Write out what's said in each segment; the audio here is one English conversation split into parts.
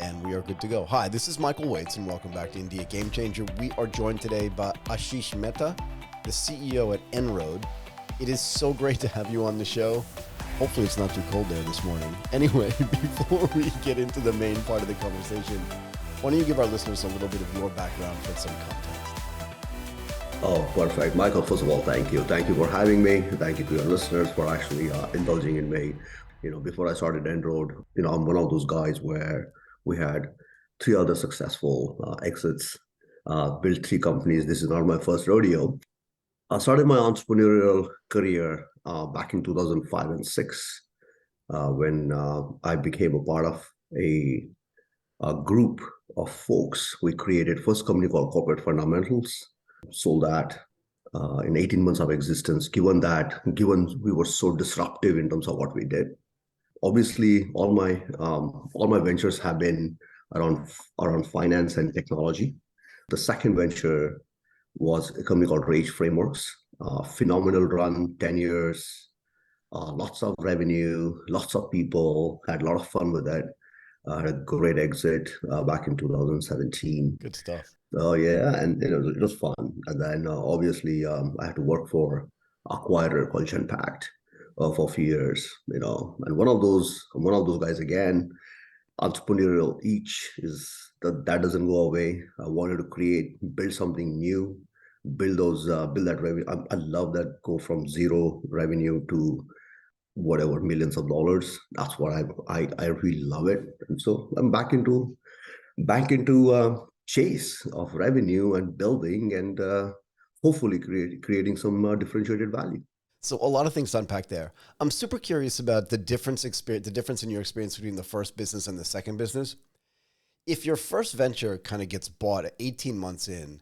And we are good to go. Hi, this is Michael Waits, and welcome back to India Game Changer. We are joined today by Aashish Mehta, the CEO at nRoad. It is so great to have you on the show. Hopefully it's not too cold there this morning. Anyway, before we get into the main part of the conversation, why don't you give our listeners a little bit of your background for some context? Oh, perfect. Michael, first of all, thank you. Thank you for having me. Thank you to your listeners for actually indulging in me. Before I started nRoad, I'm one of those guys where we had three other successful exits, built three companies. This is not my first rodeo. I started my entrepreneurial career back in 2005 and 6 when I became a part of a group of folks. We created first company called Corporate Fundamentals, sold that in 18 months of existence, given we were so disruptive in terms of what we did. Obviously, all my ventures have been around finance and technology. The second venture was a company called Rage Frameworks. Phenomenal run, 10 years, lots of revenue, lots of people, had a lot of fun with that. Had a great exit back in 2017. Good stuff. Oh yeah, and it was fun. And then obviously I had to work for acquirer called Genpact for a few years. And one of those guys again, entrepreneurial itch is that doesn't go away. I wanted to build something new, build that revenue. I love that, go from zero revenue to whatever millions of dollars. That's what I really love it. And so I'm back into chase of revenue and building and hopefully creating some differentiated value. So a lot of things to unpack there. I'm super curious about the difference in your experience between the first business and the second business. If your first venture kind of gets bought at 18 months in,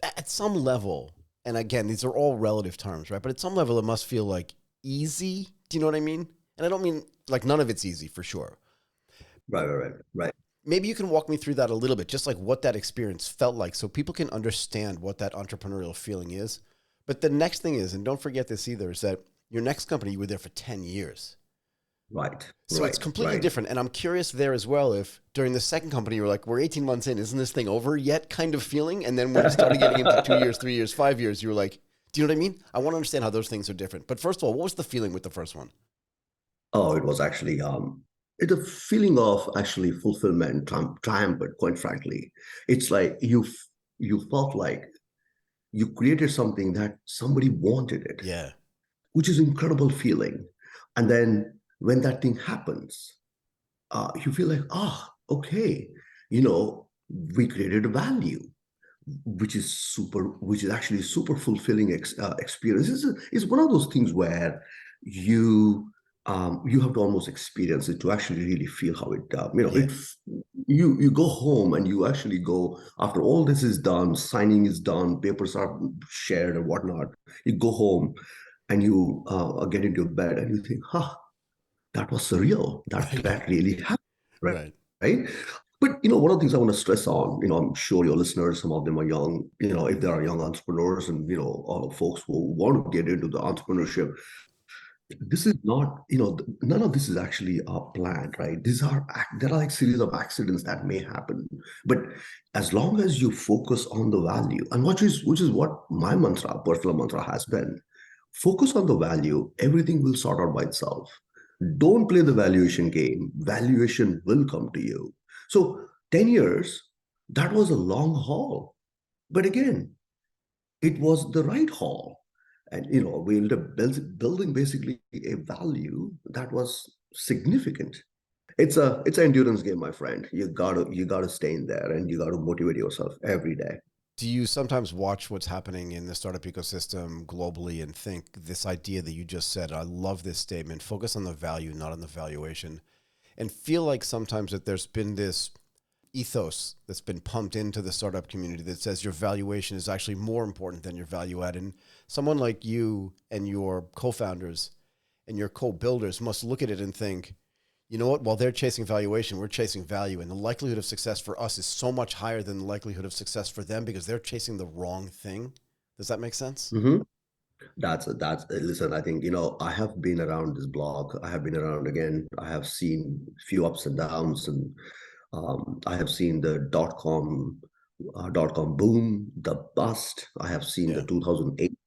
at some level, and again, these are all relative terms, right? But at some level, it must feel like easy. Do you know what I mean? And I don't mean like none of it's easy for sure. Right. Maybe you can walk me through that a little bit, just like what that experience felt like so people can understand what that entrepreneurial feeling is. But the next thing is, and don't forget this either, is that your next company, you were there for 10 years. Right. So it's completely different. And I'm curious there as well, if during the second company, you were like, we're 18 months in, isn't this thing over yet kind of feeling? And then when you started getting into 2 years, 3 years, 5 years, you were like, do you know what I mean? I want to understand how those things are different. But first of all, what was the feeling with the first one? Oh, it was actually it's a feeling of actually fulfillment, triumph, but quite frankly. It's like you felt like you created something that somebody wanted it. Yeah. Which is an incredible feeling. And then when that thing happens, you feel like, okay, we created a value, which is actually super fulfilling experience. It's one of those things where you have to almost experience it to actually really feel how it does. You go home and you actually go, after all this is done, signing is done, papers are shared and whatnot, you go home and you get into your bed and you think, that was surreal. That really happened, right? Right. But one of the things I want to stress on, I'm sure your listeners, some of them are young, if there are young entrepreneurs and folks who want to get into the entrepreneurship, this is not, none of this is actually planned, right? There are like series of accidents that may happen, but as long as you focus on the value, and which is what my personal mantra has been, focus on the value, everything will sort out by itself. Don't play the valuation game. Valuation will come to you. So 10 years, that was a long haul. But again, it was the right haul. And we ended up building basically a value that was significant. It's an endurance game, my friend. You gotta stay in there and you gotta motivate yourself every day. Do you sometimes watch what's happening in the startup ecosystem globally and think this idea that you just said, I love this statement, focus on the value, not on the valuation, and feel like sometimes that there's been this ethos that's been pumped into the startup community that says your valuation is actually more important than your value add. And someone like you and your co-founders and your co-builders must look at it and think, you know what, while they're chasing valuation, we're chasing value. And the likelihood of success for us is so much higher than the likelihood of success for them because they're chasing the wrong thing. Does that make sense? Mm-hmm. Listen, I think, I have been around this block. I have been around again. I have seen a few ups and downs, and I have seen the dot com boom, the bust. I have seen the Yeah. 2008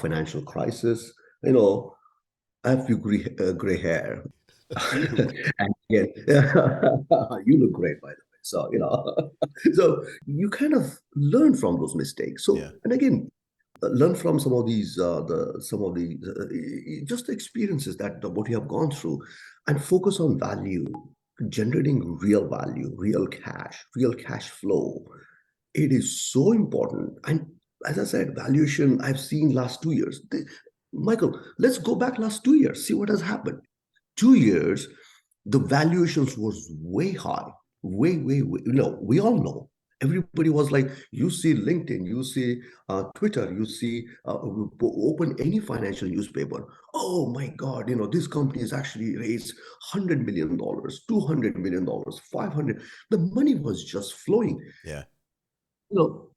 financial crisis. I have few gray hair. A few. And again, you look great, by the way. So, so you kind of learn from those mistakes. So, Yeah. and again, learn from some of these, some of the, just the experiences that what you have gone through, and focus on value, generating real cash flow. It is so important. And as I said, valuation, I've seen last 2 years. Michael, let's go back last 2 years, see what has happened. 2 years, the valuations was way high, way. We all know. Everybody was like, you see LinkedIn, you see Twitter, you see open any financial newspaper. Oh my God, this company has actually raised $100 million, $200 million, 500. The money was just flowing. Yeah. You know,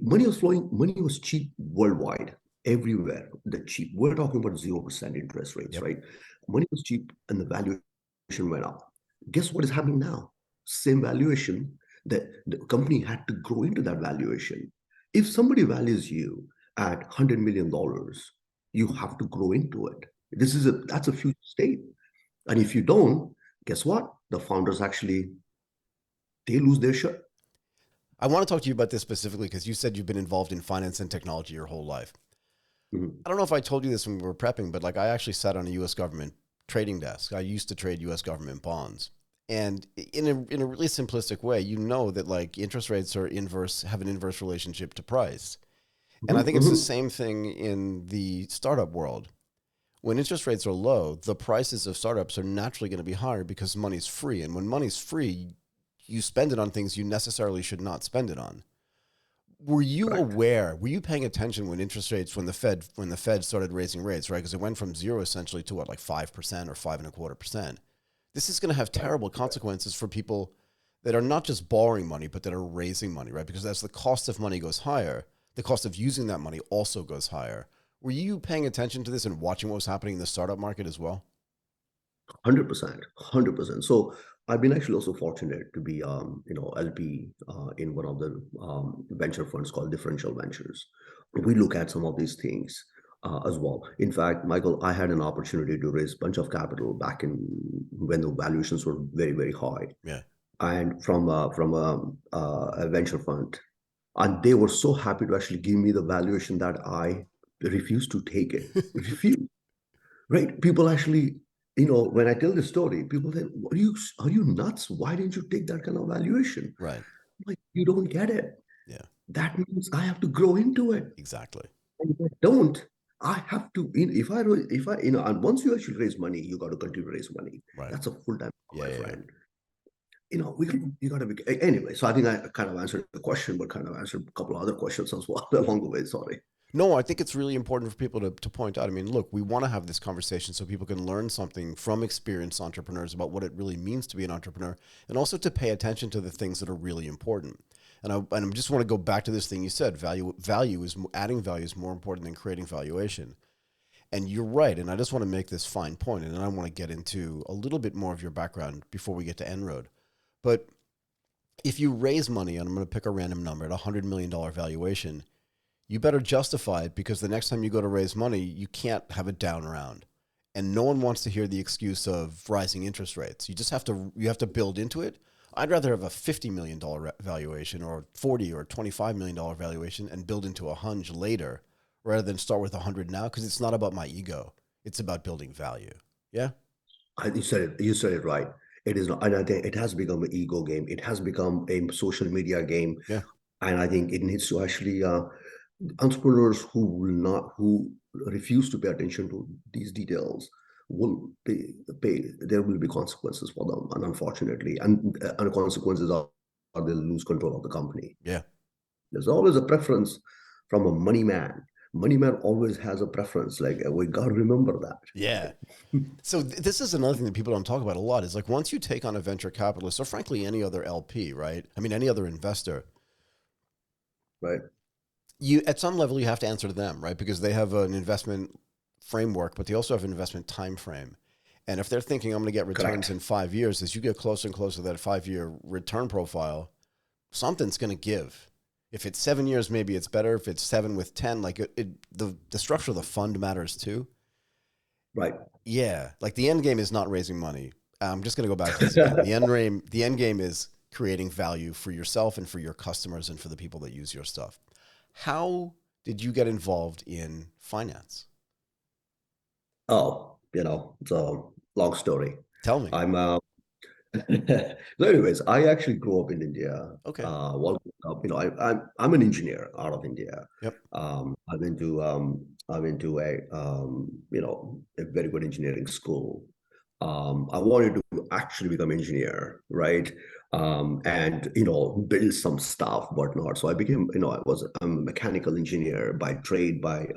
money was flowing, money was cheap worldwide, everywhere. The cheap, we're talking about 0% interest rates, Yep. right? Money was cheap and the valuation went up. Guess what is happening now? Same valuation, that the company had to grow into that valuation. If somebody values you at $100 million, you have to grow into it. That's a future state. And if you don't, guess what? The founders actually, they lose their shirt. I want to talk to you about this specifically because you said you've been involved in finance and technology your whole life. Mhm. I don't know if I told you this when we were prepping, but like I actually sat on a US government trading desk. I used to trade US government bonds. And in a really simplistic way, you know that like interest rates are inverse, have an inverse relationship to price. And I Mhm, think it's the mhm. same thing in the startup world. When interest rates are low, the prices of startups are naturally going to be higher because money's free. And when money's free, you spend it on things you necessarily should not spend it on. Were you Correct. aware? Were you paying attention when interest rates, when the Fed started raising rates, right? Because it went from zero essentially to what, like 5% or 5.25%. This is going to have Right. terrible consequences for people that are not just borrowing money, but that are raising money, right? Because as the cost of money goes higher, the cost of using that money also goes higher. Were you paying attention to this and watching what was happening in the startup market as well? 100%, 100%. So I've been actually also fortunate to be, LP in one of the venture funds called Differential Ventures. We look at some of these things as well. In fact, Michael, I had an opportunity to raise a bunch of capital back in when the valuations were very, very high, Yeah. and from a venture fund, and they were so happy to actually give me the valuation that I refused to take it. Refused. Right? People actually, when I tell this story, people say, are you nuts? Why didn't you take that kind of valuation? Right. Like, you don't get it. Yeah. That means I have to grow into it. Exactly. And if I don't, I have to, if I, and once you actually raise money, you got to continue to raise money. Right. That's a full-time job, Yeah. my Yeah. Yeah. friend. You got to be, anyway. So I think I kind of answered the question, but kind of answered a couple of other questions as well along the way. Sorry. No, I think it's really important for people to point out. I mean, look, we want to have this conversation so people can learn something from experienced entrepreneurs about what it really means to be an entrepreneur and also to pay attention to the things that are really important. And I just want to go back to this thing you said, value is adding value is more important than creating valuation. And you're right. And I just want to make this fine point, and then I want to get into a little bit more of your background before we get to nRoad. But if you raise money, and I'm going to pick a random number at $100 million valuation, you better justify it because the next time you go to raise money, you can't have a down round. And no one wants to hear the excuse of rising interest rates. You have to build into it. I'd rather have a $50 million valuation or 40 or $25 million valuation and build into a hunch later rather than start with 100 now because it's not about my ego. It's about building value. Yeah? You said it right. It is not, and I think it has become an ego game. It has become a social media game, Yeah. and I think it needs to actually entrepreneurs who refuse to pay attention to these details will pay. There will be consequences for them, and unfortunately, and the consequences are they'll lose control of the company. Yeah. There's always a preference from a money man. Money man always has a preference. Like, we got to remember that. Yeah. So this is another thing that people don't talk about a lot is like once you take on a venture capitalist or frankly any other LP, right? I mean any other investor, Right. you at some level you have to answer to them, right? Because they have an investment framework, but they also have an investment time frame. And if they're thinking I'm going to get returns Correct. in 5 years, as you get closer and closer to that 5 year return profile, something's going to give. If it's 7 years, maybe it's better. If it's seven with 10, like the structure of the fund matters too. Right. Yeah, like the end game is not raising money. I'm just going to go back to this again. The end game is creating value for yourself and for your customers and for the people that use your stuff. How did you get involved in finance? Oh, it's a long story. Tell me. I'm so anyways, I actually grew up in India. Okay. Well, I'm an engineer out of India. Yep. I went to a very good engineering school. I wanted to actually become engineer, right? And build some stuff, whatnot. So I became, I'm a mechanical engineer by trade, by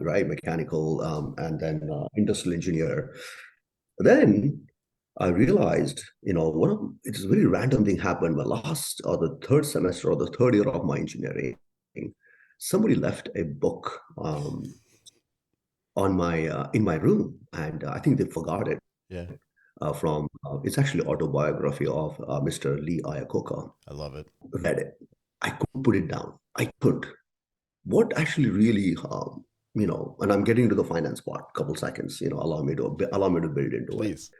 right, mechanical, and then industrial engineer. Then I realized, it's a very random thing happened. My last or the third semester or the third year of my engineering, somebody left a book on my in my room, and I think they forgot it. Yeah. From It's actually autobiography of Mr. Lee Iacocca. I love it. Read it. I couldn't put it down. I couldn't. What actually really, and I'm getting to the finance part. Couple seconds, allow me to build into it. Please.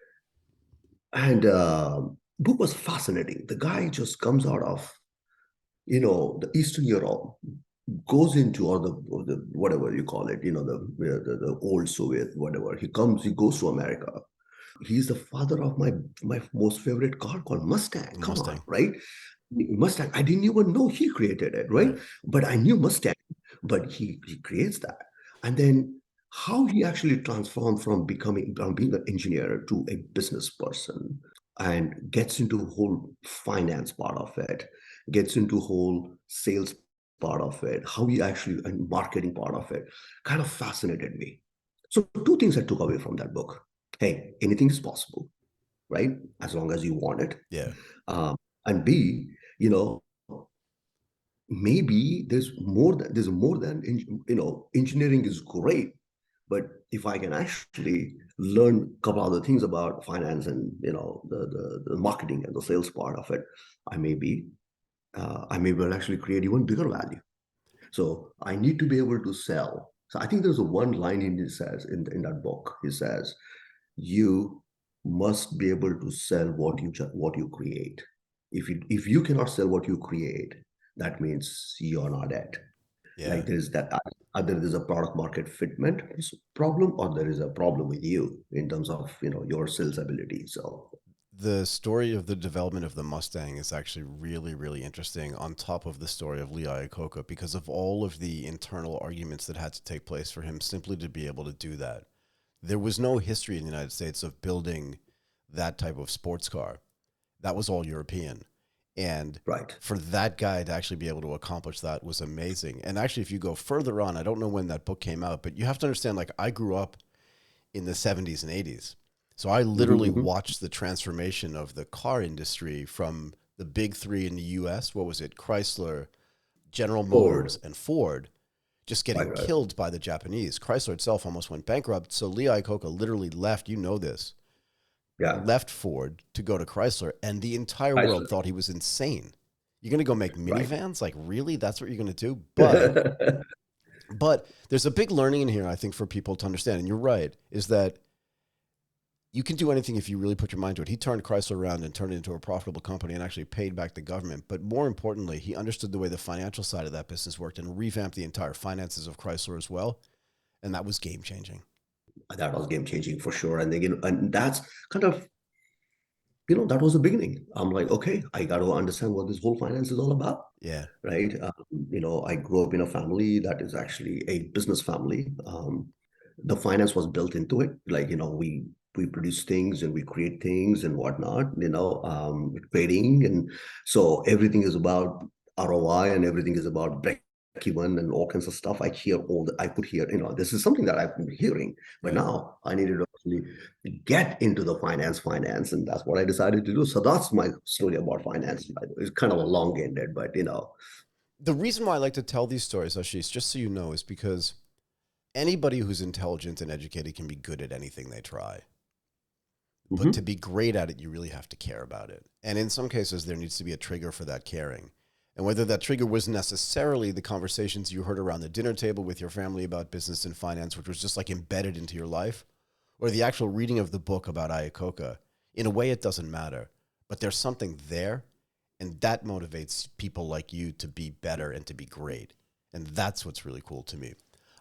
And book was fascinating. The guy just comes out of the Eastern Europe, goes into or the whatever you call it, the old Soviet whatever. He goes to America. He's the father of my most favorite car called Mustang. Come on, Mustang. right? Mustang. I didn't even know he created it, right? Right. But I knew Mustang, but he creates that. And then how he actually transformed from being an engineer to a business person and gets into whole finance part of it, gets into whole sales part of it, how he actually and marketing part of it kind of fascinated me. So two things I took away from that book. Hey, anything is possible, right? As long as you want it. Yeah. Um, and B, you know, maybe there's more than engineering is great, but if I can actually learn a couple other things about finance and the marketing and the sales part of it, I may be I may well actually create even bigger value. So I need to be able to sell. So I think there's a one line in it says in that book. He says you must be able to sell what you create. If you cannot sell what you create, that means you're not it. Yeah. Like there is that either there's a product market fitment problem, or there is a problem with you in terms of your sales ability. So The story of the development of the Mustang is actually really, really interesting on top of the story of Lee Iacocca because of all of the internal arguments that had to take place for him simply to be able to do that. There was no history in the United States of building that type of sports car. That was all European. And right, for that guy to actually be able to accomplish that was amazing. And actually, if you go further on, I don't know when that book came out, but you have to understand, like, I grew up in the 70s and 80s. So I literally mm-hmm, watched the transformation of the car industry from the big three in the US. What was it? Chrysler, General or Motors, and Ford just right, getting right, killed by the Japanese. Chrysler itself almost went bankrupt. So Lee Iacocca literally left, you know this, yeah, left Ford to go to Chrysler, and the entire world Iceland, thought he was insane. You're going to go make right. minivans? Like, really? That's what you're going to do? But there's a big learning in here, I think, for people to understand. And you're right, is that you can do anything if you really put your mind to it. He turned Chrysler around and turned it into a profitable company and actually paid back the government. But more importantly, he understood the way the financial side of that business worked and revamped the entire finances of Chrysler as well. And that was game changing. That was game changing for sure. And again, and that's kind of that was the beginning. I'm like, okay, I got to understand what this whole finance is all about, Yeah. right? I grew up in a family that is actually a business family. The finance was built into it. Like, we produce things and we create things and whatnot, trading. And so everything is about ROI and everything is about break even and all kinds of stuff. I could hear, this is something that I've been hearing, but Right. now I needed to actually get into the finance. And that's what I decided to do. So that's my story about finance. It's kind of a long-ended, but The reason why I like to tell these stories, Ashish, just so you know, is because anybody who's intelligent and educated can be good at anything they try. But Hmm. to be great at it, you really have to care about it. And in some cases, there needs to be a trigger for that caring. And whether that trigger was necessarily the conversations you heard around the dinner table with your family about business and finance, which was just like embedded into your life, or the actual reading of the book about Ayakoka, in a way, it doesn't matter. But there's something there, and that motivates people like you to be better and to be great. And that's what's really cool to me.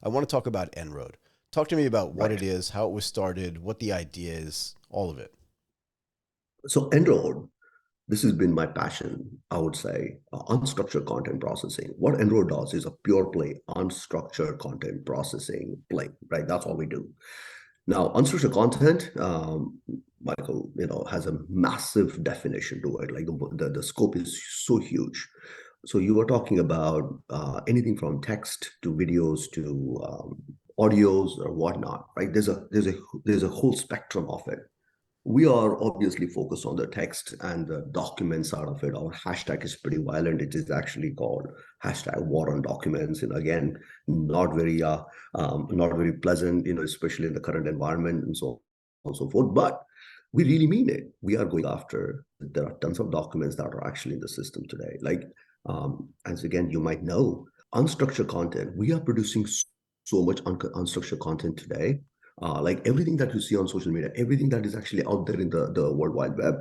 I want to talk about nRoad. Talk to me about what it Right. is, how it was started, what the idea is, all of it. So nRoad, this has been my passion, I would say, unstructured content processing. What nRoad does is a pure play unstructured content processing play, right? That's all we do. Now, unstructured content, Michael, has a massive definition to it. Like the scope is so huge. So you were talking about anything from text to videos to audios or whatnot, right? There's a whole spectrum of it. We are obviously focused on the text and the document side of it. Our hashtag is pretty violent. It is actually called hashtag war on documents. And again, not very pleasant, especially in the current environment and so on and so forth. But we really mean it. We are going after. There are tons of documents that are actually in the system today. Like, as again, you might know, unstructured content. We are producing so much unstructured content today, like everything that you see on social media, everything that is actually out there in the World Wide Web,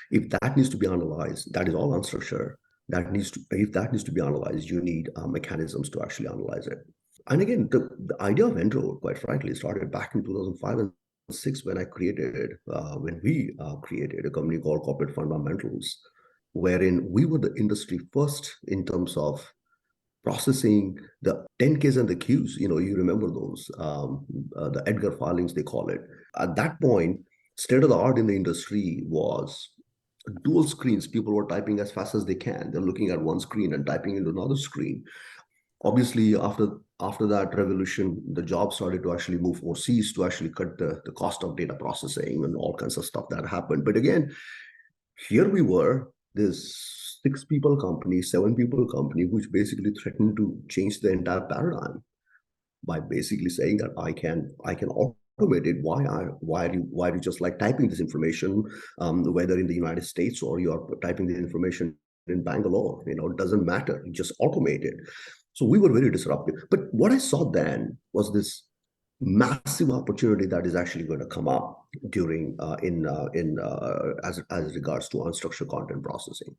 if that needs to be analyzed, that is all unstructured. If that needs to be analyzed, you need mechanisms to actually analyze it. And again, the idea of nRoad, quite frankly, started back in 2005 and six when we created a company called Corporate Fundamentals, wherein we were the industry first in terms of processing the 10Ks and the Qs. You remember those, the Edgar filings, they call it. At that point, state of the art in the industry was dual screens. People were typing as fast as they can. They're looking at one screen and typing into another screen. Obviously, after that revolution, the job started to actually move overseas to actually cut the cost of data processing and all kinds of stuff that happened. But again, here we were, this 6 people company, 7 people company, which basically threatened to change the entire paradigm by basically saying that I can automate it. Why are you just like typing this information, whether in the United States or you are typing the information in Bangalore? It doesn't matter. You just automate it. So we were very disruptive. But what I saw then was this massive opportunity that is actually going to come up during in as regards to unstructured content processing.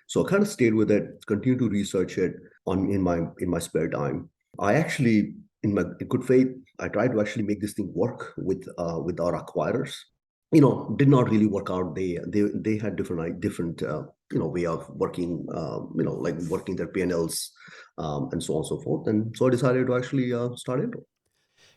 So I kind of stayed with it, continued to research it on in my spare time. I actually, in good faith, I tried to actually make this thing work with our acquirers. Did not really work out. They had different way of working, like working their P&Ls, and so on and so forth. And so I decided to actually start Intro.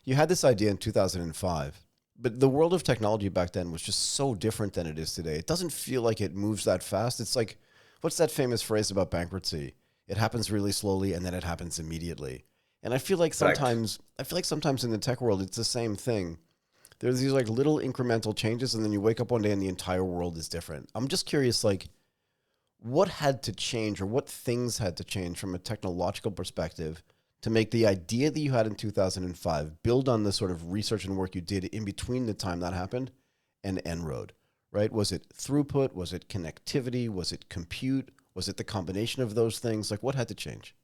You had this idea in 2005, but the world of technology back then was just so different than it is today. It doesn't feel like it moves that fast. It's like, what's that famous phrase about bankruptcy? It happens really slowly and then it happens immediately. And Correct. I feel like sometimes in the tech world, it's the same thing. There's these like little incremental changes, and then you wake up one day and the entire world is different. I'm just curious, like, what had to change or what things had to change from a technological perspective to make the idea that you had in 2005 build on the sort of research and work you did in between the time that happened and nRoad, right? Was it throughput? Was it connectivity? Was it compute? Was it the combination of those things? Like, what had to change?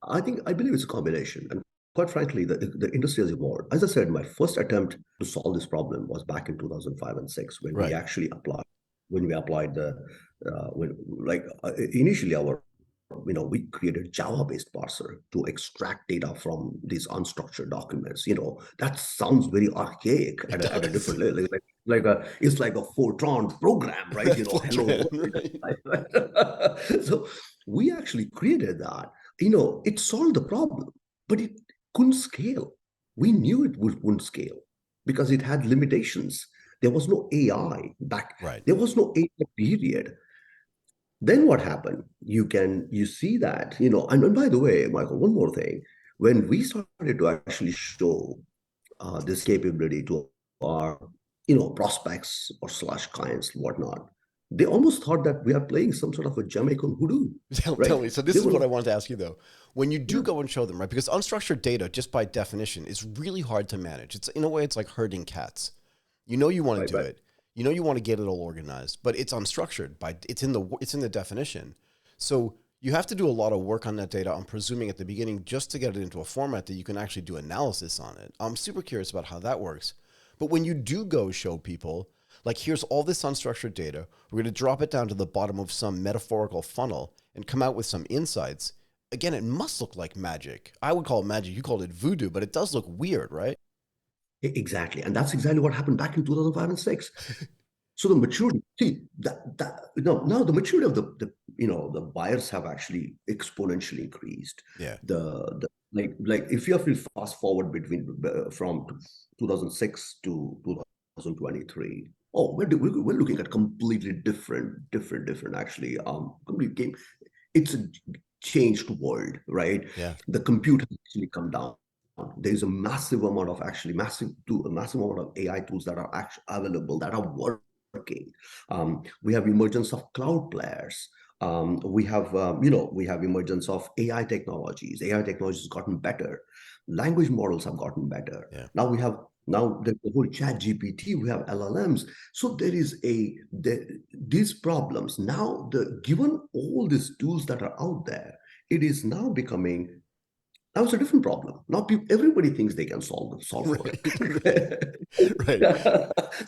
I believe it's a combination. And quite frankly, the industry has evolved. As I said, my first attempt to solve this problem was back in 2005 and six when we Right. actually applied the initially our we created Java-based parser to extract data from these unstructured documents. That sounds very archaic It at a does. different level. It's like a Fortran program, right? Hello Fortran, right? world. So we actually created that. It solved the problem, but it couldn't scale. We knew wouldn't scale because it had limitations. There was no AI back. Right. There was no AI period. Then what happened? You see that, and by the way, Michael, one more thing. When we started to actually show this capability to our, prospects or slash clients, whatnot, they almost thought that we are playing some sort of a Jamaican hoodoo, Tell right? me. So They this is were what I like, wanted to ask you though. When you do yeah, go and show them, right? Because unstructured data, just by definition, is really hard to manage. It's in a way, it's like herding cats. You know you want right, to do right. it. You know you want to get it all organized, but it's unstructured by it's in the definition. So you have to do a lot of work on that data, I'm presuming at the beginning, just to get it into a format that you can actually do analysis on it. I'm super curious about how that works. But when you do go show people, like, here's all this unstructured data, we're going to drop it down to the bottom of some metaphorical funnel and come out with some insights. Again, it must look like magic. I would call it magic. You called it voodoo, but it does look weird, right? Exactly. And that's exactly what happened back in 2005 and 6. So the maturity, see that no, now the maturity of the buyers have actually exponentially increased. Yeah. The like if you have to fast forward between from 2006 to 2023, oh, we're looking at completely different actually complete game. It's a changed world, right? Yeah. The compute has actually come down. There's a massive amount of actually massive amount of AI tools that are actually available that are working. We have emergence of cloud players. We have emergence of AI technologies. AI technologies has gotten better. Language models have gotten better. Yeah. Now the whole chat GPT, we have LLMs. So there is these problems. Now, given all these tools that are out there, it is now becoming now it's a different problem. Now everybody thinks they can solve for Right. it. Right.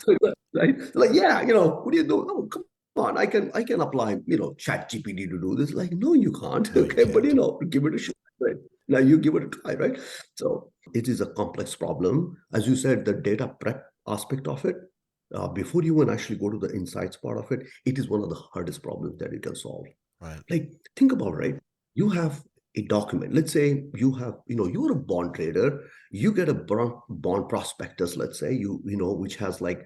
So, right? Like, yeah, what do you do? No, come on, I can apply, chat GPT to do this. Like, no, you can't. No, you Okay, but can't. give it a shot. Right? Now you give it a try, right? So it is a complex problem. As you said, the data prep aspect of it, before you even actually go to the insights part of it, it is one of the hardest problems that you can solve. Right. Like, think about, right? You have a document. Let's say you're a bond trader. You get a bond prospectus, let's say, which has like,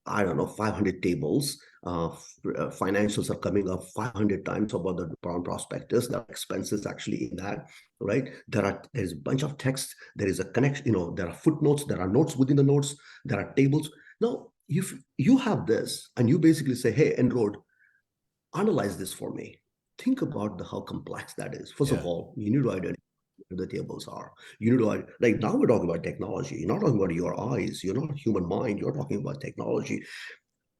I don't know, 500 tables. Financials are coming up 500 times about the bond prospectus. There are expenses actually in that, right? There's a bunch of text. There is a connection, there are footnotes, there are notes within the notes, there are tables. Now, if you have this and you basically say, hey, nRoad, analyze this for me. Think about how complex that is. First of Yeah. all, you need to identify where the tables are. You need to, like, now we're talking about technology. You're not talking about your eyes. You're not human mind. You're talking about technology.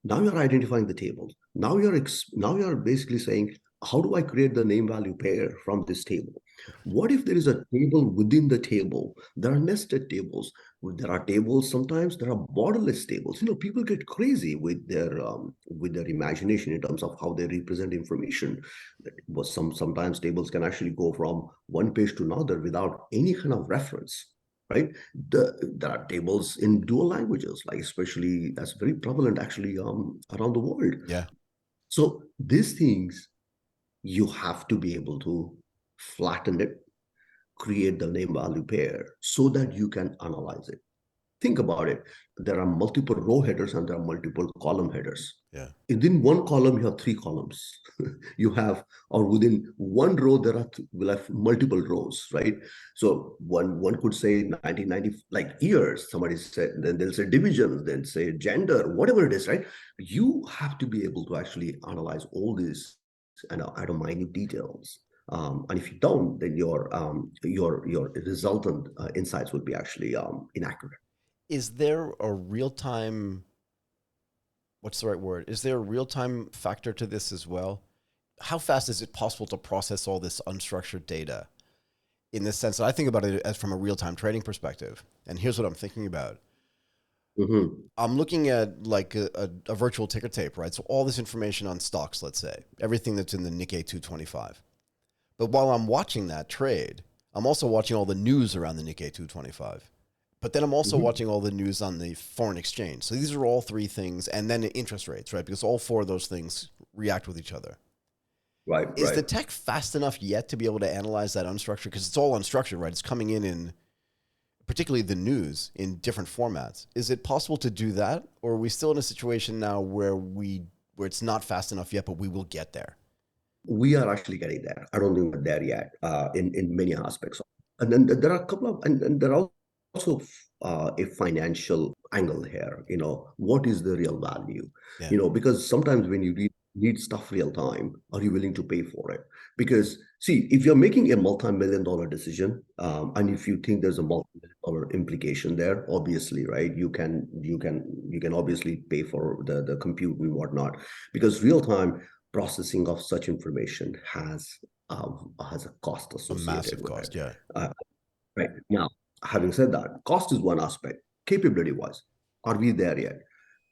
Now you're identifying the tables. Now you're basically saying, how do I create the name value pair from this table? What if there is a table within the table? There are nested tables. There are tables, sometimes there are borderless tables. People get crazy with their imagination in terms of how they represent information. But sometimes tables can actually go from one page to another without any kind of reference, right? There are tables in dual languages, like, especially that's very prevalent actually around the world. Yeah. So these things, you have to be able to flatten it, create the name value pair so that you can analyze it. Think about it. There are multiple row headers and there are multiple column headers. Yeah. Within one column, you have three columns. You have, or within one row, will have multiple rows, right? So one could say 1990, like years, somebody said, then they'll say divisions, then say gender, whatever it is, right? You have to be able to actually analyze all these and add minute details. And if you don't, then your resultant insights would be actually inaccurate. Is there a real time, what's the right word? Is there a real time factor to this as well? How fast is it possible to process all this unstructured data? In this sense, I think about it as from a real time trading perspective. And here's what I'm thinking about. Mm-hmm. I'm looking at like a virtual ticker tape, right? So all this information on stocks, let's say, everything that's in the Nikkei 225. But while I'm watching that trade, I'm also watching all the news around the Nikkei 225. But then I'm also Mm-hmm. watching all the news on the foreign exchange. So these are all three things. And then the interest rates, right? Because all four of those things react with each other. Right, Is right. the tech fast enough yet to be able to analyze that unstructured? Because it's all unstructured, right? It's coming in particularly the news in different formats. Is it possible to do that? Or are we still in a situation now where it's not fast enough yet, but we will get there? We are actually getting there. I don't think we're there yet in many aspects. And then there are a couple of, and there are also a financial angle here. What is the real value? Yeah. Because sometimes when you read need stuff real time, are you willing to pay for it? Because see, if you're making a multi-million dollar decision, and if you think there's a multi-million dollar implication there, obviously, right? You can obviously pay for the compute and whatnot, because real time processing of such information has a cost A associated massive with it. cost. Yeah. Uh, right now, having said that, cost is one aspect. Capability wise, are we there yet?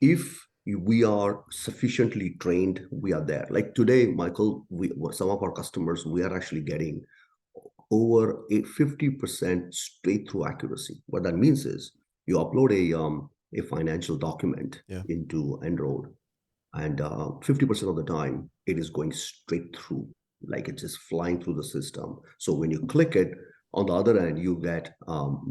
If we are sufficiently trained, we are there. Like today, Michael, some of our customers, we are actually getting over a 50% straight through accuracy. What that means is you upload a financial document Yeah. into nRoad, and 50% of the time it is going straight through, like it's just flying through the system. So when you click it, on the other end you get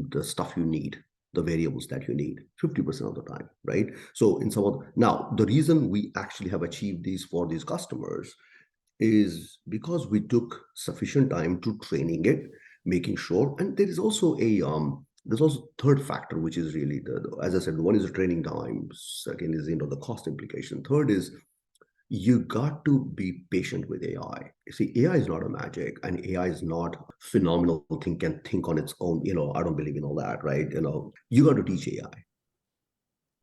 the stuff you need, the variables that you need 50% of the time, right? So in some of now, the reason we actually have achieved these for these customers is because we took sufficient time to training it, making sure. And there is also a there's also third factor, which is really as I said, one is the training time, second is the cost implication, third is you got to be patient with AI. You see, AI is not a magic, and AI is not phenomenal thing, can think on its own. I don't believe in all that, right? You got to teach AI.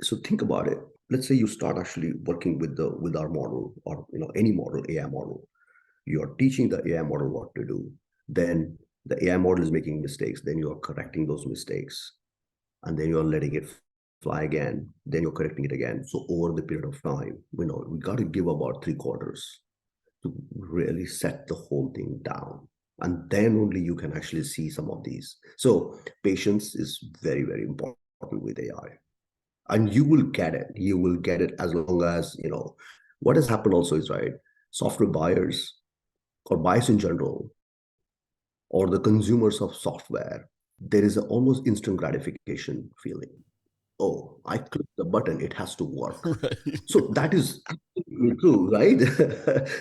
So think about it. Let's say you start actually working with our model, or any model, AI model. You're teaching the AI model what to do. Then the AI model is making mistakes. Then you're correcting those mistakes. And then you're letting it fly again. Then you're correcting it again. So over the period of time, we got to give about 3 quarters to really set the whole thing down. And then only you can actually see some of these. So patience is very, very important with AI. And you will get it. You will get it as long as, what has happened also is, right, software buyers or buyers in general, or the consumers of software, there is an almost instant gratification feeling. Oh, I click the button, it has to work. Right. So that is absolutely true, right?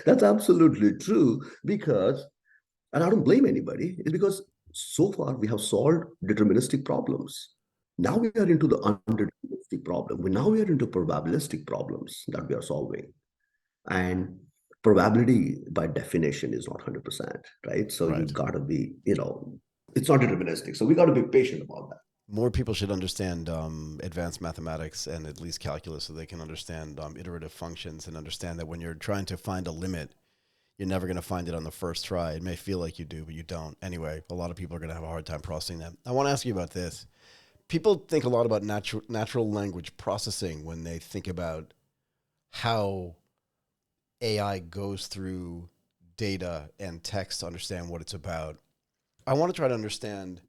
That's absolutely true because, and I don't blame anybody, it's because so far we have solved deterministic problems. Now we are into the undeterministic problem. Now we are into probabilistic problems that we are solving. And probability by definition is not 100%, right? So you Right. got to be, it's not deterministic. So we got to be patient about that. More people should understand advanced mathematics and at least calculus so they can understand iterative functions and understand that when you're trying to find a limit, you're never going to find it on the first try. It may feel like you do, but you don't. Anyway, a lot of people are going to have a hard time processing that. I want to ask you about this. People think a lot about natural language processing when they think about how AI goes through data and text to understand what it's about. I want to try to understand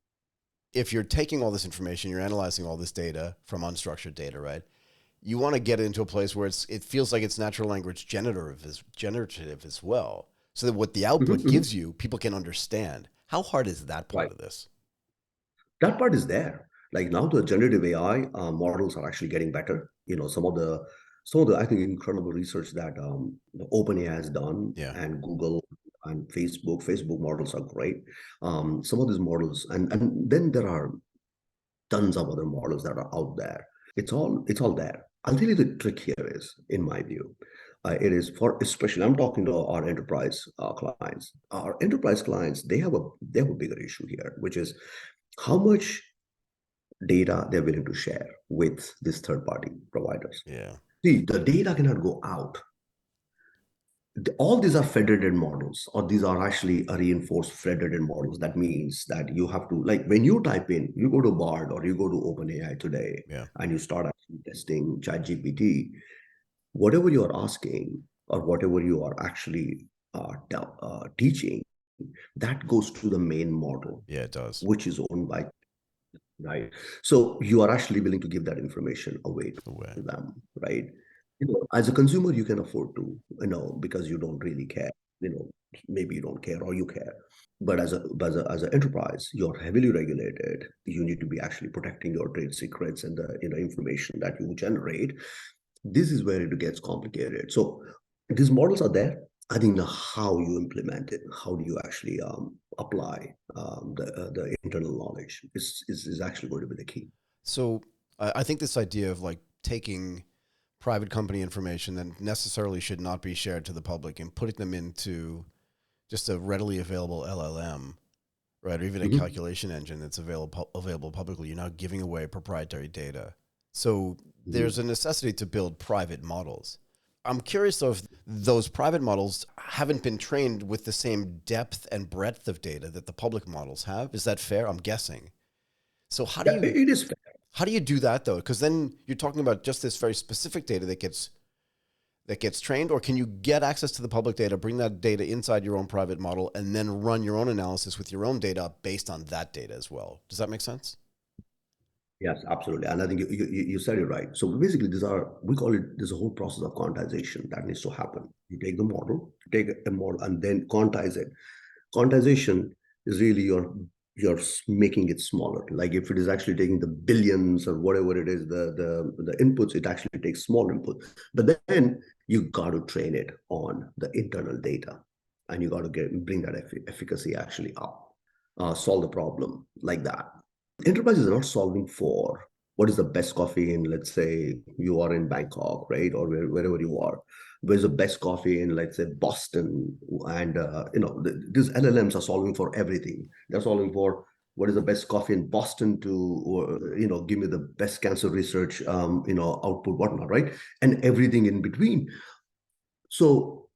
if you're taking all this information, you're analyzing all this data from unstructured data, right? You want to get into a place where it feels like it's natural language generative as well, so that what the output Mhm, gives you, people can understand. How hard is that part right. of this? That part is there. Like now, the generative AI models are actually getting better. Some of the I think incredible research that OpenAI has done, Yeah. and Google and Facebook. Facebook models are great. Some of these models, and then there are tons of other models that are out there. It's all there. I'll tell you the trick here is, in my view, it is for, especially I'm talking to our enterprise clients. Our enterprise clients, they have a bigger issue here, which is how much data they're willing to share with these third party providers. Yeah. See, the data cannot go out. All these are federated models, or these are actually a reinforced federated models. That means that you have to, like, when you type in, you go to Bard or you go to OpenAI today, Yeah. and you start actually testing ChatGPT, whatever you are asking or whatever you are actually teaching, that goes to the main model, Yeah, it does. which is owned by, right? So you are actually willing to give that information away The way. to them, right? As a consumer, you can afford to, because you don't really care. Maybe you don't care or you care. But as an enterprise, you're heavily regulated. You need to be actually protecting your trade secrets and the information that you generate. This is where it gets complicated. So these models are there. I think the how you implement it, how do you actually apply the internal knowledge is actually going to be the key. So I think this idea of like taking private company information that necessarily should not be shared to the public and putting them into just a readily available LLM, right? Or even a Mhm. calculation engine that's available publicly. You're now giving away proprietary data. So there's Mhm. a necessity to build private models. I'm curious though if those private models haven't been trained with the same depth and breadth of data that the public models have. Is that fair? I'm guessing. So Yeah, it is fair. how do you do that though? Because then you're talking about just this very specific data that gets trained, or can you get access to the public data, bring that data inside your own private model, and then run your own analysis with your own data based on that data as well? Does that make sense? Yes, absolutely. And I think you said it right. So basically, we call it, there's a whole process of quantization that needs to happen. You take the model, you take a model, and then quantize it. Quantization is really making it smaller. Like if it is actually taking the billions or whatever it is, the inputs, it actually takes small input. But then you got to train it on the internal data, and you got to bring that efficacy actually up, solve the problem like that. Enterprises are not solving for what is the best coffee in, let's say you are in Bangkok, right, or wherever you are. Where's the best coffee in, let's say, Boston? And these LLMs are solving for everything. They're solving for what is the best coffee in Boston to, give me the best cancer research, output, whatnot, right, and everything in between. So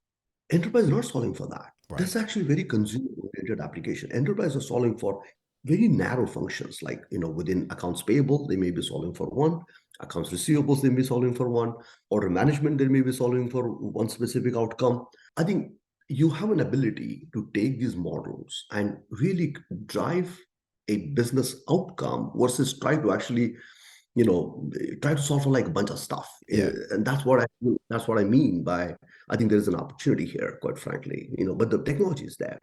enterprise is not solving for that. Right. That's actually very consumer-oriented application. Enterprise are solving for very narrow functions, like within accounts payable, they may be solving for one, accounts receivables, they may be solving for one, order management, they may be solving for one specific outcome. I think you have an ability to take these models and really drive a business outcome versus try to actually try to solve for like a bunch of stuff. Yeah. And that's what I mean by, I think there's an opportunity here, quite frankly, but the technology is there.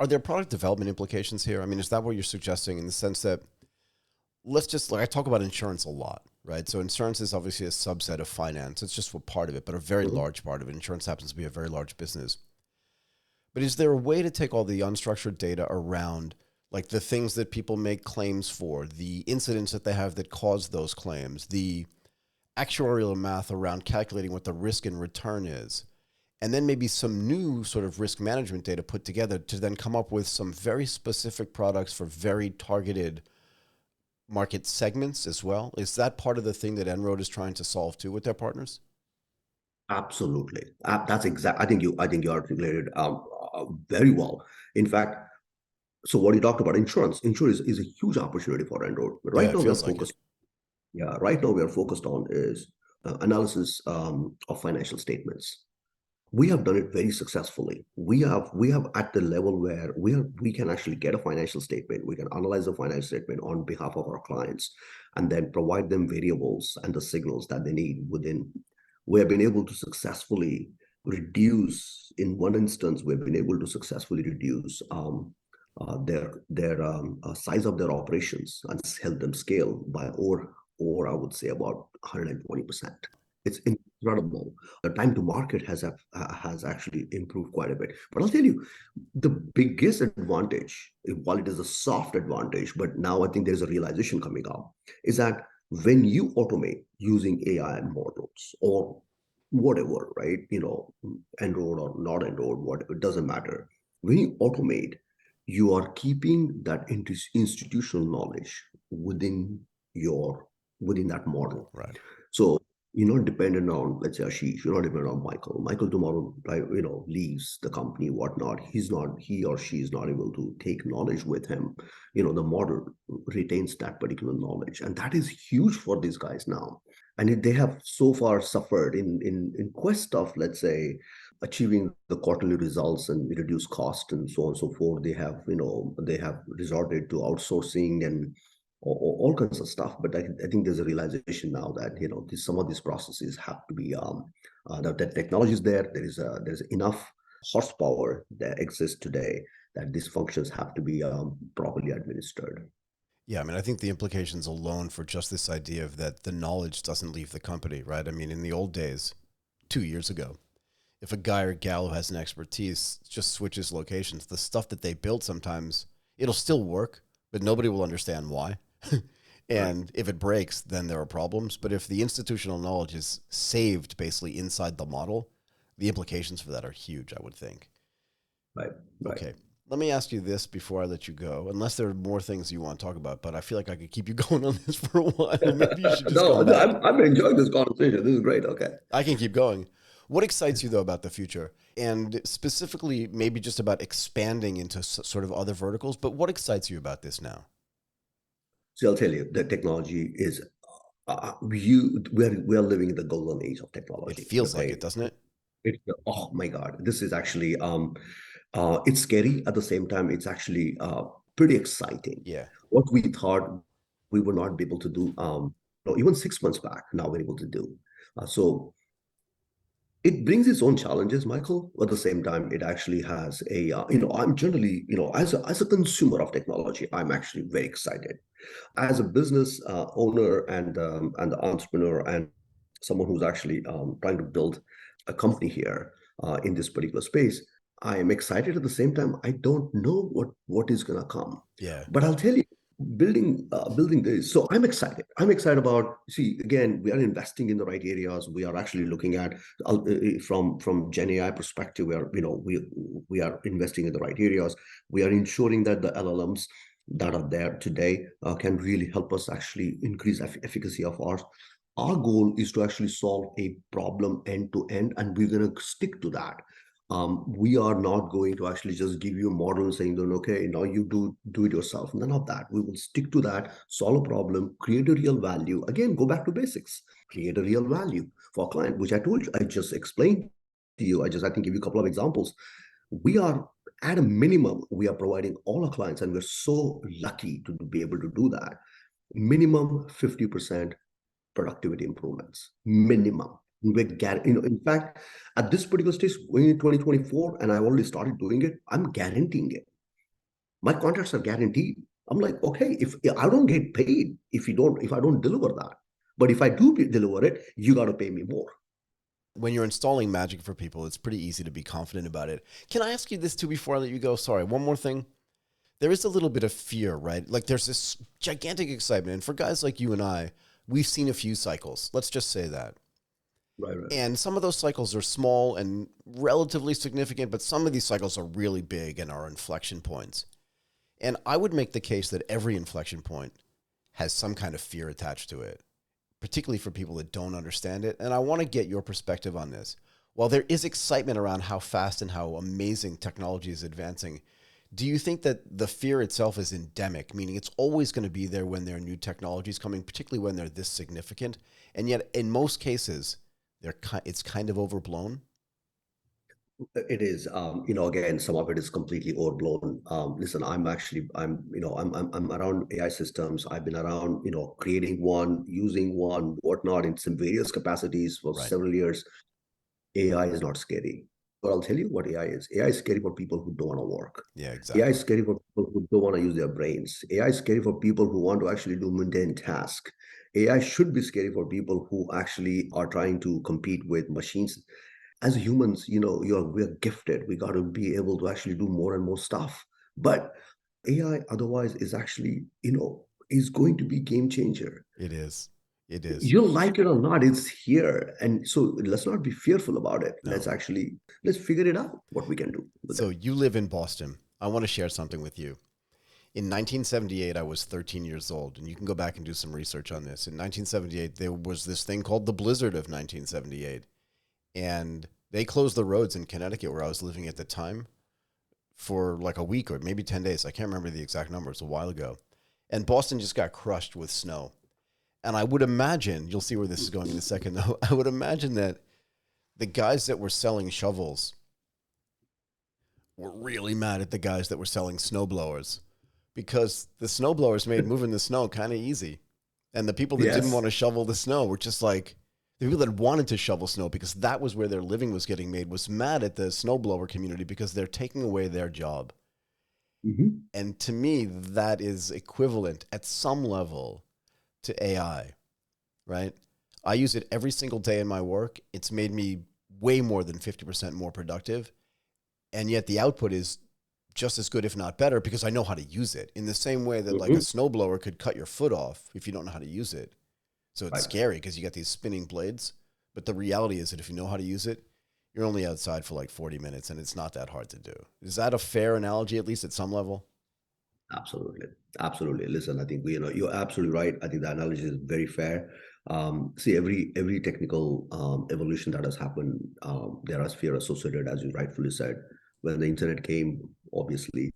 Are there product development implications here? I mean, is that what you're suggesting in the sense that let's just like I talk about insurance a lot, right? So insurance is obviously a subset of finance. It's just a part of it, but a very Mhm. large part of it. Insurance happens to be a very large business. But is there a way to take all the unstructured data around like the things that people make claims for, the incidents that they have that cause those claims, the actuarial math around calculating what the risk and return is, and then maybe some new sort of risk management data put together to then come up with some very specific products for very targeted market segments as well? Is that part of the thing that nRoad is trying to solve too with their partners? Absolutely. That's exact. I think you articulated very well. In fact, so what you talked about, insurance is a huge opportunity for Android. But Yeah, right it now we are feels like it. focused. Yeah, right now we are focused on is analysis of financial statements. We have done it very successfully. We have at the level where we can actually get a financial statement. We can analyze the financial statement on behalf of our clients and then provide them variables and the signals that they need within. We have been able to successfully reduce, in one instance we've been able to successfully reduce their size of their operations and help them scale by or I would say about 120%. It's incredible. The time to market has actually improved quite a bit. But I'll tell you, the biggest advantage, while it is a soft advantage, but now I think there's a realization coming up, is that when you automate using AI models or whatever, right? Enrolled or not enrolled, what it doesn't matter. When you automate, you are keeping that institutional knowledge your within that model. Right. So you're not dependent on, let's say, Ashish. You're not dependent on Michael. Michael tomorrow, leaves the company, whatnot. He or she is not able to take knowledge with him. The model retains that particular knowledge, and that is huge for these guys now. And they have so far suffered in quest of, let's say, achieving the quarterly results and reduce cost and so on and so forth. They have resorted to outsourcing and all kinds of stuff. But I think there's a realization now that some of these processes have to be that technology is there. There's enough horsepower that exists today that these functions have to be properly administered. Yeah, I mean, I think the implications alone for just this idea of that the knowledge doesn't leave the company, right? I mean, in the old days, 2 years ago, if a guy or gal who has an expertise just switches locations, the stuff that they build sometimes it'll still work, but nobody will understand why. Right. And if it breaks, then there are problems. But if the institutional knowledge is saved basically inside the model, the implications for that are huge, I would think. Right. Right. Okay. Let me ask you this before I let you go, unless there are more things you want to talk about, but I feel like I could keep you going on this for a while. Maybe you should just No, come no, back. I'm enjoying this conversation. This is great. Okay. I can keep going. What excites you though about the future? And specifically, maybe just about expanding into sort of other verticals, but what excites you about this now? So I'll tell you, the technology is we're living in the golden age of It technology. feels like Okay. it, doesn't it? Oh my God, this is actually it's scary at the same time. It's actually pretty exciting. Yeah. What we thought we would not be able to do, even 6 months back, now we're able to do. So it brings its own challenges, Michael. At the same time, it actually has a, I'm generally, as a consumer of technology, I'm actually very excited. As a business owner and the entrepreneur and someone who's actually trying to build a company here in this particular space, I am excited. At the same time, I don't know what is going to come, Yeah. but I'll tell you, building this. So I'm excited. I'm excited about. See, again, we are investing in the right areas. We are actually looking at from Gen AI perspective. We are investing in the right areas. We are ensuring that the LLMs that are there today can really help us actually increase efficacy of ours. Our goal is to actually solve a problem end to end, and we're going to stick to that. We are not going to actually just give you a model and saying, then, okay, now you do it yourself. None of that. We will stick to that, solve a problem, create a real value. Again, go back to basics, create a real value for a client, which I told you, I just explained to you. I can give you a couple of examples. We are at a minimum, we are providing all our clients, and we're so lucky to be able to do that. Minimum 50% productivity improvements. Minimum. In fact, at this particular stage, going in 2024, and I've already started doing it, I'm guaranteeing it. My contracts are guaranteed. I'm like, okay, if I don't get paid if I don't deliver that. But if I do deliver it, you got to pay me more. When you're installing magic for people, it's pretty easy to be confident about it. Can I ask you this too before I let you go? Sorry, one more thing. There is a little bit of fear, right? Like there's this gigantic excitement. And for guys like you and I, we've seen a few cycles. Let's just say that. Right, right. And some of those cycles are small and relatively significant, but some of these cycles are really big and are inflection points. And I would make the case that every inflection point has some kind of fear attached to it, particularly for people that don't understand it. And I want to get your perspective on this. While there is excitement around how fast and how amazing technology is advancing, do you think that the fear itself is endemic, meaning it's always going to be there when there are new technologies coming, particularly when they're this significant? And yet, in most cases, it's kind of overblown. It is, again, some of it is completely overblown. Listen, I'm around AI systems. I've been around, creating one, using one, whatnot, in some various capacities for Right. several years. AI is not scary. But I'll tell you what AI is. AI is scary for people who don't want to work. Yeah, AI is exactly. scary for people who don't want to use their brains. AI is scary for people who want to actually do mundane tasks. AI should be scary for people who actually are trying to compete with machines. As humans, we're gifted. We got to be able to actually do more and more stuff. But AI otherwise is actually, is going to be game changer. It is. It is. You like it or not, it's here. And so let's not be fearful about it. No. Let's figure it out what we can do with So it. you live in Boston. I want to share something with you. In 1978, I was 13 years old, and you can go back and do some research on this. In 1978, there was this thing called the Blizzard of 1978, and they closed the roads in Connecticut, where I was living at the time, for like a week or maybe 10 days. I can't remember the exact number. It's a while ago. And Boston just got crushed with snow. And I would imagine, you'll see where this is going in a second, though. I would imagine that the guys that were selling shovels were really mad at the guys that were selling snowblowers because the snowblowers made moving the snow kind of easy. And the people that didn't want Yes. to shovel the snow were just like, the people that wanted to shovel snow because that was where their living was getting made was mad at the snowblower community because they're taking away their job. Mhm. And to me, that is equivalent at some level to AI, right? I use it every single day in my work. It's made me way more than 50% more productive. And yet the output is just as good, if not better, because I know how to use it. In the same way that like a Mhm. snowblower could cut your foot off if you don't know how to use it. So it's Right. scary because you got these spinning blades. But the reality is that if you know how to use it, you're only outside for like 40 minutes and it's not that hard to do. Is that a fair analogy, at least at some level? Absolutely. Absolutely. Listen, I think you're absolutely right. I think the analogy is very fair. See, every technical evolution that has happened, there is fear associated, as you rightfully said. When the internet came, obviously,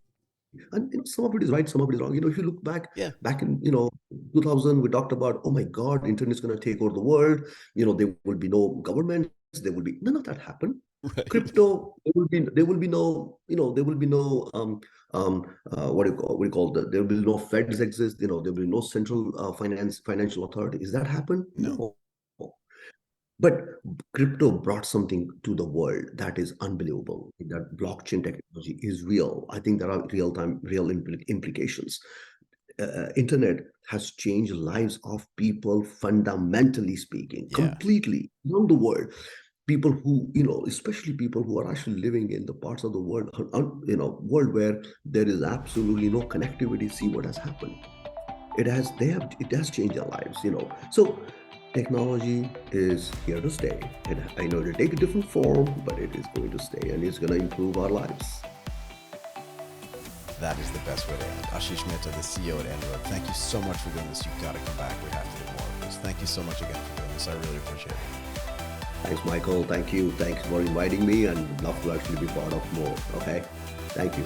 and some of it is right, some of it is wrong. If you look Yeah. back in 2000, we talked about, oh my God, internet is going to take over the world. There will be no governments. There will be none of that happen. Right. Crypto, there will be no, there will be no what do you call that? There will be no Feds exist. There will be no central financial authority. Is that happen? No. No. But crypto brought something to the world that is unbelievable. That blockchain technology is real. I think there are real implications. Internet has changed lives of people fundamentally speaking, Yeah. completely around the world. People who, especially people who are actually living in the parts of the world, world where there is absolutely no connectivity. See what has happened. It has changed their lives. So technology is here to stay. And I know it'll take a different form, but it is going to stay and it's going to improve our lives. That is the best way to end. Ashish Mehta, the CEO at nRoad. Thank you so much for doing this. You've got to come back. We have to do more of this. Thank you so much again for doing this. I really appreciate it. Thanks, Michael. Thank you. Thanks for inviting me and love to actually be part of more. Okay. Thank you.